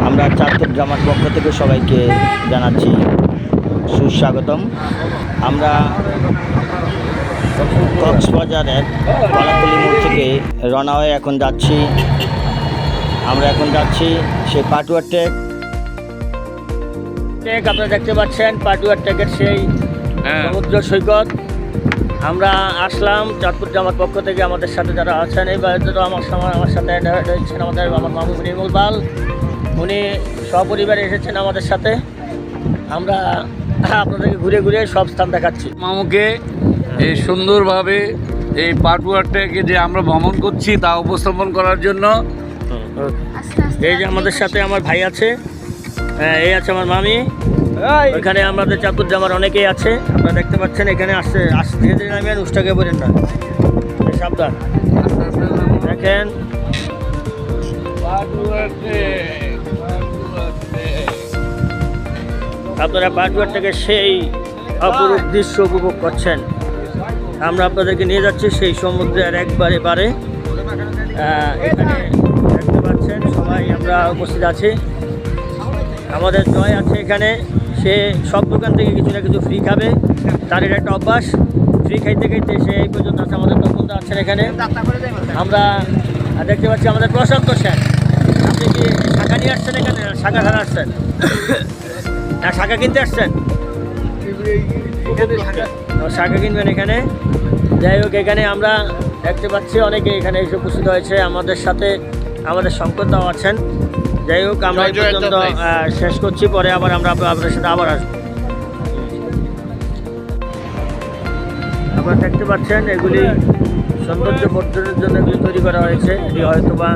আমরা চাঁদপুর ড্রামার পক্ষ থেকে সবাইকে জানাচ্ছি সুস্বাগতম। আমরা কক্সবাজারের কলাতলি মোড় থেকে রওনা হয়ে এখন যাচ্ছি সেই পাটুয়ার টেক। আপনারা দেখতে পাচ্ছেন পাটুয়ার টেকের সেই সমুদ্র সৈকত। আমরা আসলাম চাঁদপুর জামার পক্ষ থেকে। আমাদের সাথে যারা আছেন এইবার আমার সাথে আমার মামু নির্মল পাল, উনি সপরিবারে এসেছেন আমাদের সাথে। আমরা আপনাদেরকে ঘুরে ঘুরে সব স্থান দেখাচ্ছি। মামুকে এই সুন্দরভাবে এই পাটুয়ারটাকে যে আমরা ভ্রমণ করছি তা উপস্থাপন করার জন্য। এই যে আমাদের সাথে আমার ভাই আছে, এই আছে আমার মামি। এখানে আমাদের চাঁদপুর জামার অনেকেই আছে, আপনারা দেখতে পাচ্ছেন। এখানে আসতে নামিয়ে উষ্টাকে বলেন না, সাবধান। দেখেন আপনারা পাটুয়ার থেকে সেই অপরূপ দৃশ্য উপভোগ করছেন। আমরা আপনাদেরকে নিয়ে যাচ্ছি সেই সমুদ্রের একবারে পারে। এখানে দেখতে পাচ্ছেন সবাই আমরা উপস্থিত আছি। আমাদের জয় আছে এখানে, সে সব দোকান থেকে কিছু না কিছু ফ্রি খাবে, তার এটা একটা অভ্যাস। ফ্রি খাইতে খাইতে সে এই পর্যন্ত আছে। আমাদের তপনদা আছেন এখানে। আমরা দেখতে পাচ্ছি আমাদের প্রশান্ত সেন। আপনি কি শাখা নিয়ে আসছেন এখানে? শাখা ধারা আসছেন না শাখা কিনতে আসছেন? শাখা কিনবেন এখানে। যাই হোক, এখানে আমরা দেখতে পাচ্ছি অনেকে এখানে এসে উপস্থিত হয়েছে। আমাদের সাথে আমাদের শঙ্করদাও আছেন। যাই হোক, আমরা এই পর্যন্ত শেষ করছি, পরে আবার আমরা আপনাদের সাথে আবার আসবো। আপনারা দেখতে পাচ্ছেন এগুলি সৌন্দর্য বর্ধনের জন্য এগুলি তৈরি করা হয়েছে। এটি হয়তো বা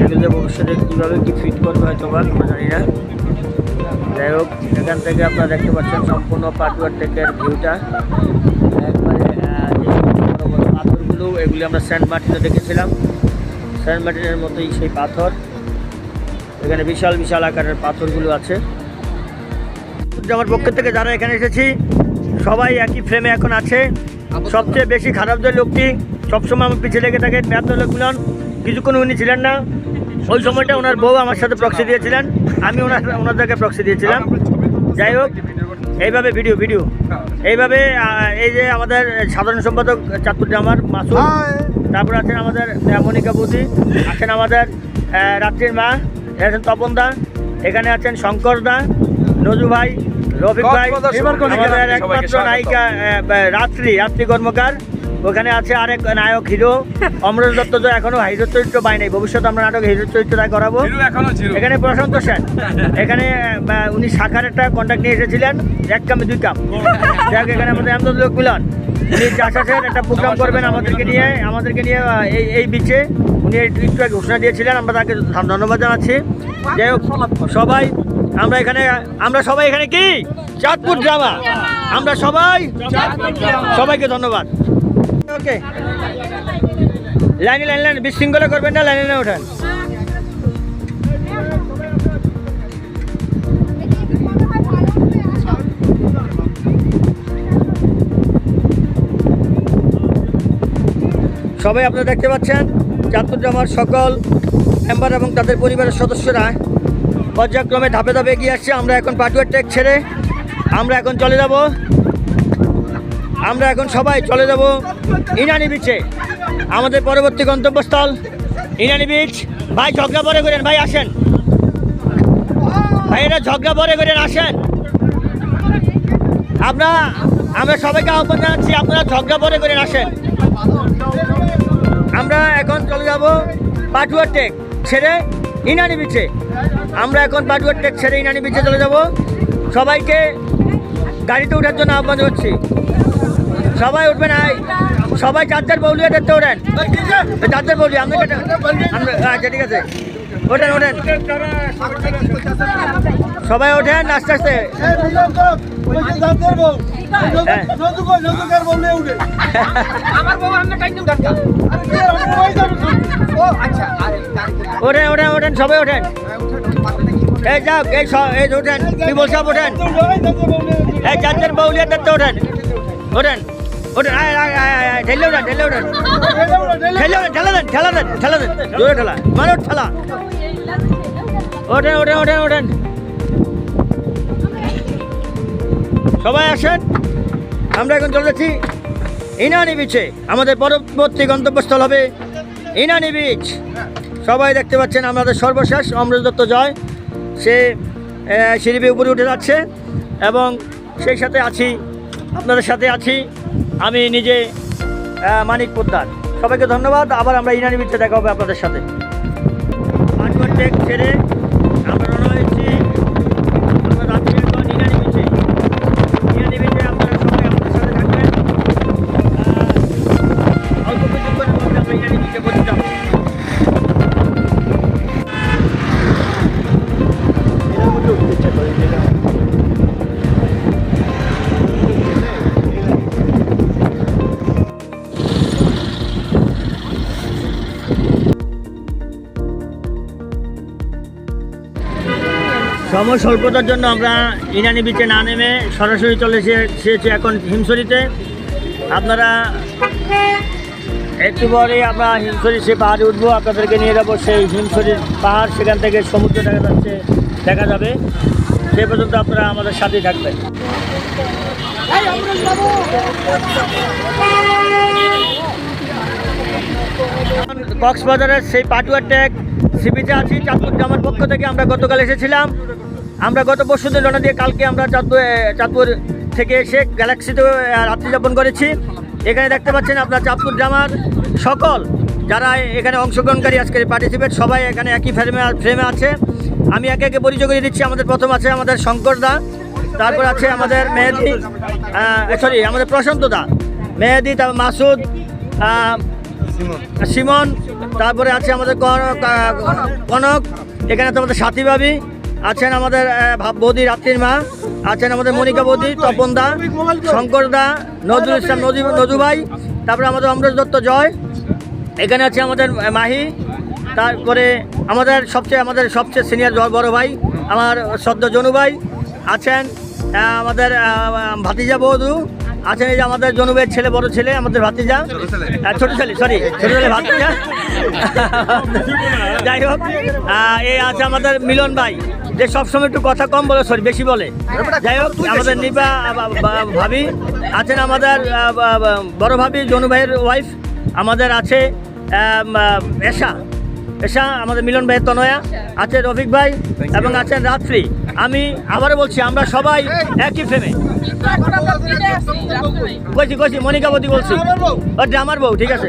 এগুলিতে ভবিষ্যতে কীভাবে কি ফিট করবে হয়তো বা আমরা জানি না। যাই হোক, এখান থেকে আপনারা দেখতে পাচ্ছেন সম্পূর্ণ পাটুয়ার টেকের ভিউটা। একবারে যে বড় বড় পাথরগুলো, এগুলি আমরা সেন্ট মার্টিনে দেখেছিলাম। সেন্ট মার্টিনের মতোই সেই পাথর। এখানে বিশাল বিশাল আকারের পাথরগুলো আছে। আমার পক্ষ থেকে যারা এখানে এসেছি সবাই একই ফ্রেমে এখন আছে। সবচেয়ে বেশি খারাপ যে লোকটি সবসময় আমার পিছিয়ে লেগে থাকে মেয়াদুল মিলন, কিছুক্ষণ উনি ছিলেন না। ওই সময়টা ওনার বউ আমার সাথে প্রক্সি দিয়েছিলেন, আমি ওনাদেরকে প্রক্সি দিয়েছিলাম। যাই হোক, এইভাবে ভিডিও এইভাবে এই যে আমাদের সাধারণ সম্পাদক চাঁদপুর জামার মাসুদ, তারপর আছেন আমাদের মনিকা বৌদি, আছেন আমাদের রাত্রির মা, আছেন তপনদা, এখানে আছেন শঙ্করদা, নজু ভাই, রফিক ভাই, আমাদের একমাত্র নায়িকা রাত্রি কর্মকার। ওখানে আছে আরেক নায়ক হিরো অমরেশ দত্ত, তো এখনো হিরো চরিত্র পাই নাই। ভবিষ্যতে আমরা নাটক হিরো চরিত্রটা করাবো। এখানে প্রশান্ত সেন, এখানে উনি শাখার একটা কন্ট্যাক্ট নিয়ে এসেছিলেন, 1 কামে 2 কাম। যাক, এখানে আমাদের আহমদুল মিলন, উনি চাষাছেন একটা প্রোগ্রাম করবেন আমাদেরকে নিয়ে এই বিচে। উনি একটু ঘোষণা দিয়েছিলেন, আমরা তাকে ধন্যবাদ জানাচ্ছি। যাই হোক, আমরা সবাই এখানে কি চাঁদপুর ড্রামা, আমরা সবাইকে ধন্যবাদ। ওকে, লাইন বিশৃঙ্খলা করবেন না, লাইনে ওঠেন। সবাই আপনারা দেখতে পাচ্ছেন চাঁদপুর ড্রামার সকল মেম্বার এবং তাদের পরিবারের সদস্যরা পর্যায়ক্রমে ধাপে ধাপে এগিয়ে আসছে। আমরা এখন পাটুয়ার টেক ছেড়ে আমরা এখন সবাই চলে যাব ইনানি বিচে। আমাদের পরবর্তী গন্তব্যস্থল ইনানি বিচ। ভাই ঝগড়া পরে করেন, ভাই আসেন, ভাই এটা ঝগড়া পরে করেন, আসেন। আমরা সবাইকে আহ্বান জানাচ্ছি, আপনারা ঝগড়া পরে করেন, আসেন। আমরা এখন চলে যাব পাটুয়ার টেক ছেড়ে ইনানি বিচে। আমরা এখন পাটুয়ার টেক ছেড়ে ইনানি বিচে চলে যাব। সবাইকে গাড়িতে ওঠার জন্য আহ্বান করছি। সবাই উঠবেন, সবাই চার্জার বৌলিয়া দেখতে ওঠেন, চার্জার বৌলি। আচ্ছা, ঠিক আছে, ওঠেন সবাই ওঠেন আস্তে আস্তে। ওঠেন সবাই ওঠেন। এই যাক, এই ওঠেন, বিমল সাহেব ওঠেন, এই চার্জার বৌলিয়া দেখতে ওঠেন। ঠেলে ওঠেন, ঠেলা দেন, জোরে ঠেলা, মারো ঠেলা। ওঠেন ওঠেন ওঠেন ওঠেন, সবাই আসেন। আমরা এখন চলে যাচ্ছি ইনানি বিচে। আমাদের পরবর্তী গন্তব্যস্থল হবে ইনানি বিচ। সবাই দেখতে পাচ্ছেন আমাদের সর্বশেষ অমরেশ দত্ত জয়, সে সিঁড়ি বেয়ে উপরে উঠে যাচ্ছে এবং সেই সাথে আছি, আপনাদের সাথে আছি আমি নিজে মানিক পোদ্দার। সবাইকে ধন্যবাদ। আবার আমরা ইনানি বিচে দেখা হবে আপনাদের সাথে। পাটুয়ারটেক ছেড়ে আমরা রওনা হয়েছি আমরা রাত্রি এখন ইনানি বিচে। ইনানি বিচে আপনারা সবাই আমাদের সাথে থাকবেন। অল্প কিছুক্ষণের মধ্যে আমরা ইনানি বিচে পৌঁছে যাব। সময় স্বল্পতার জন্য আমরা ইনানি বিচে না নেমে সরাসরি চলে এসেছি এখন হিমছড়িতে। আপনারা একটু পরে আমরা হিমছড়ি সে পাহাড়ে উঠবো, আপনাদেরকে নিয়ে যাবো সেই হিমছড়ির পাহাড়, সেখান থেকে সমুদ্র দেখা যাবে। সে পর্যন্ত আপনারা আমাদের সাথেই থাকবেন। কক্সবাজারের সেই পাটুয়ারটেক সি বিচে আছি। চাঁদপুর জামার পক্ষ থেকে আমরা গতকাল এসেছিলাম। আমরা গত পরশুদিন রওনা দিয়ে কালকে আমরা চাঁদপুর থেকে এসে গ্যালাক্সিতে রাত্রি যাপন করেছি। এখানে দেখতে পাচ্ছেন আপনার চাঁদপুর জামার সকল যারা এখানে অংশগ্রহণকারী আজকের পার্টিসিপেট সবাই এখানে একই ফ্রেমে আছে। আমি একে একে পরিচয় করে দিচ্ছি। আমাদের প্রথম আছে আমাদের শঙ্কর দা, তারপর আছে আমাদের মেহেদি, আমাদের প্রশান্ত দা, মেহেদি, তারপর মাসুদ, সিমন, তারপরে আছে আমাদের কনক, এখানে তো আমাদের সাথী ভাবি আছেন, আমাদের বৌদি রাত্রির মা আছেন, আমাদের মনিকা বৌদি, তপন দা, শঙ্কর দা, নজরুল ইসলাম নজু ভাই, তারপরে আমাদের অমরেশ দত্ত জয়, এখানে আছে আমাদের মাহি, তারপরে আমাদের সবচেয়ে সিনিয়র বড় ভাই আমার সদ্য জনু ভাই আছেন, আমাদের ভাতিজা বৌদু আছেন, এই যে আমাদের জনুবের ছেলে, বড় ছেলে আমাদের ভাতিজা, ছোট ছেলে ভাতিজা। যাই হোক, এই আছে আমাদের মিলন ভাই, যে সবসময় একটু কথা কম বলে, বেশি বলে। যাই হোক, আমাদের নিপা ভাবি আছেন, আমাদের বড় ভাবি জনু ভাইয়ের ওয়াইফ, আমাদের আছে এশা, আমাদের মিলন ভাইয়ের তনয়া আছে, রফিক ভাই এবং আছেন রাত্রি। আমি আবারও বলছি, আমরা সবাই একই ফ্রেমে। কইছি মনিকাবতী বলছি, ও আমার বউ, ঠিক আছে,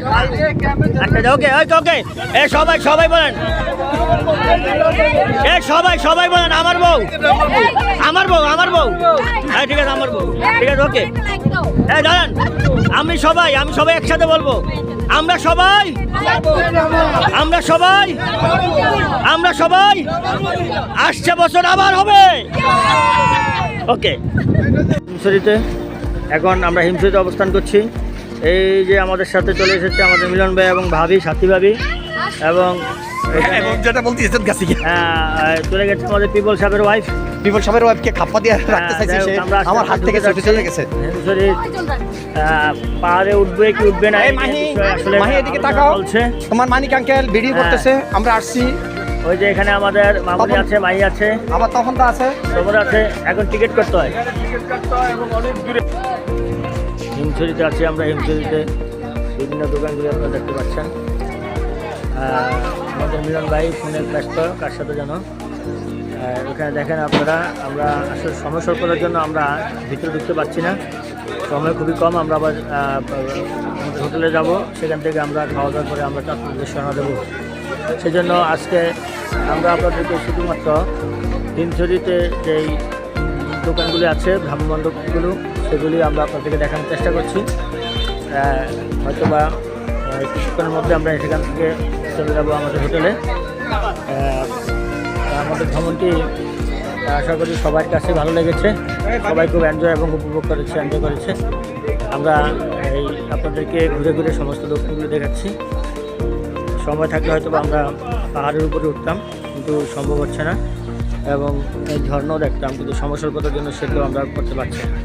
আচ্ছা ওকে ওকে। এ সবাই বলেন, এ সবাই বলেন আমার বউ, হ্যাঁ ঠিক আছে, আমার বউ, ঠিক আছে, ওকে। এই দাঁড়ান, আমি সবাই একসাথে বলবো, আমরা সবাই আসছে বছর আবার হবে। ওকে। হিমছড়িতে এখন আমরা হিমছড়িতে অবস্থান করছি। এই যে আমাদের সাথে চলে এসেছে আমাদের মিলন ভাই এবং ভাবি, সাথী ভাবি, এবং যেটা বলতে চলে গেছে আমাদের পিপল সাহেবের ওয়াইফকে খাপ্পা দিয়ে রাখতে চাইছে, সে আমার হাত থেকে চলে গেছে। পাহাড়ে উঠবে কি উঠবে না, আসলে মাহি এদিকে তাকাও, তোমার মানিক আঙ্কেল ভিডিও করতেছে, আমরা আসছি। ওই যে এখানে আমাদের মামুনি আছে, মাহি আছে, আবার তখন তো আছে, তোমরা আছে। এখন টিকিট করতে হয়। হিমছড়িতে আছি আমরা। হিমছড়িতে বিভিন্ন দোকানগুলি আপনারা দেখতে পাচ্ছেন। আমাদের মিলন ভাই ফোনে ব্যস্ত, কার সাথে যেন। এখানে দেখেন আপনারা, আমরা আসলে সময় স্বল্পতার জন্য আমরা ভিতরে ঢুকতে পারছি না, সময় খুবই কম। আমরা আবার হোটেলে যাব, সেখান থেকে আমরা খাওয়া দাওয়া করে আমরা চাঁদপুর উদ্দেশ্যে রওনা দেবো। সেজন্য আজকে আমরা আপনাদেরকে শুধুমাত্র হিমছড়িতে যেই দোকানগুলি আছে, ভ্রাম্যমাণ দোকানগুলো, সেগুলি আমরা আপনাদেরকে দেখানোর চেষ্টা করছি। হয়তোবা কিছুক্ষণের মধ্যে আমরা সেখান থেকে চলে যাবো আমাদের হোটেলে। আমাদের ভ্রমণটি আশা করি সবার কাছে ভালো লেগেছে, সবাই খুব এনজয় করেছে। আমরা আপনাদেরকে ঘুরে ঘুরে সমস্ত দোকানগুলো দেখাচ্ছি। সময় থাকলে হয়তো আমরা পাহাড়ের উপরে উঠতাম, কিন্তু সম্ভব হচ্ছে না, এবং এই ঝর্ণাও দেখতাম, কিন্তু সময় স্বল্পতার জন্য সেগুলো আমরা করতে পারছি না।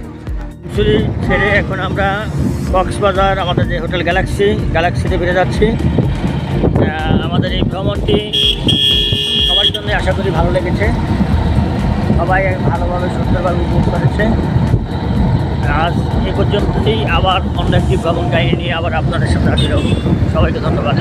হিমছড়ি ছেড়ে এখন আমরা কক্সবাজার, আমাদের যে হোটেল গ্যালাক্সিতে ফিরে যাচ্ছি। আমাদের এই ভ্রমণটি সবার জন্য আমি আশা করি ভালো লেগেছে, সবাই ভালোভাবে সুন্দরভাবে উপভোগ করেছে। আজ এ পর্যন্তই, আবার অন্য একটি ভ্রমণ কাহিনী নিয়ে আবার আপনাদের সাথে হাজির হব। সবাইকে ধন্যবাদ।